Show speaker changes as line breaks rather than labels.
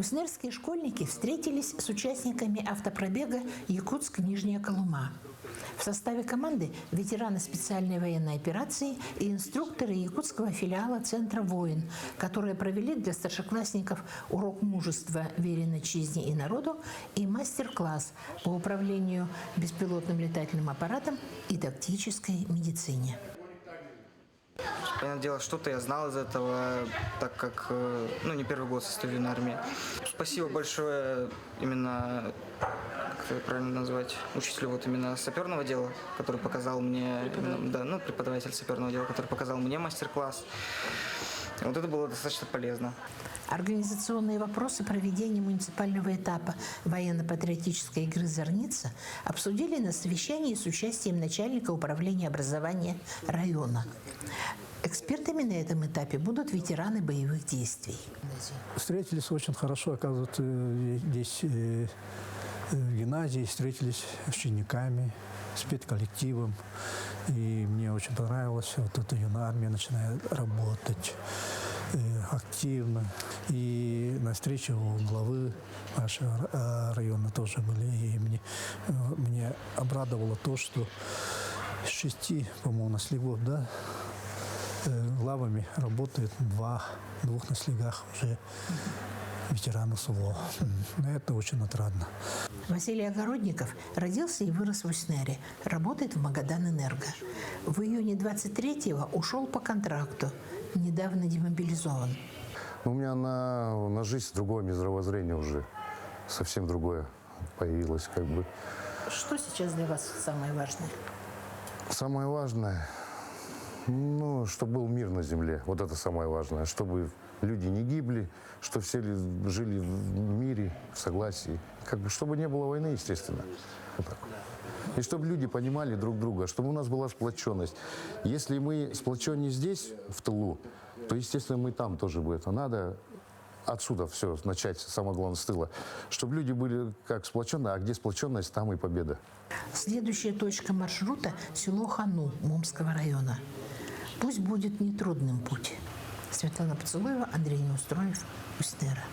Уснерские школьники встретились с участниками автопробега «Якутск-Нижняя Колыма». В составе команды ветераны специальной военной операции и инструкторы якутского филиала Центра «Воин», которые провели для старшеклассников урок мужества, вере отчизне и народу и мастер-класс по управлению беспилотным летательным аппаратом и тактической медицине.
Понятное дело, что-то я знал из этого, так как не первый год состою на армии. Спасибо большое именно, как это правильно назвать, учителю вот именно саперного дела, который показал мне, преподаватель саперного дела, который показал мне мастер-класс. Вот это было достаточно полезно.
Организационные вопросы проведения муниципального этапа военно-патриотической игры «Зорница» обсудили на совещании с участием начальника управления образования района. Экспертами на этом этапе будут ветераны боевых действий.
Встретились очень хорошо, оказывается, здесь в гимназии, встретились с учениками, с педколлективом. И мне очень понравилось, вот эта юная армия начинает работать активно. И на встрече у главы нашего района тоже были. И мне обрадовало то, что с 6, по-моему, наслегов, главами работает двух наслегах уже ветераны СУВО. Это очень отрадно.
Василий Огородников родился и вырос в Уснере, работает в Магадан-Энерго. В июне 23-го ушел по контракту, недавно демобилизован.
У меня на жизнь другое мировоззрение уже, совсем другое появилось как бы.
Что сейчас для вас самое важное?
Самое важное, чтобы был мир на земле, вот это самое важное, чтобы люди не гибли, чтобы все жили в мире, в согласии, чтобы не было войны, естественно. Вот так. И чтобы люди понимали друг друга, чтобы у нас была сплоченность. Если мы сплоченнее здесь, в тылу, то, естественно, мы там тоже будет. Надо отсюда все начать, самое главное, с тыла. Чтобы люди были как сплоченные, а где сплоченность, там и победа.
Следующая точка маршрута – село Хану Мумского района. Пусть будет нетрудным путь. Светлана Поцелуева, Андрей Неустроев, Уснера.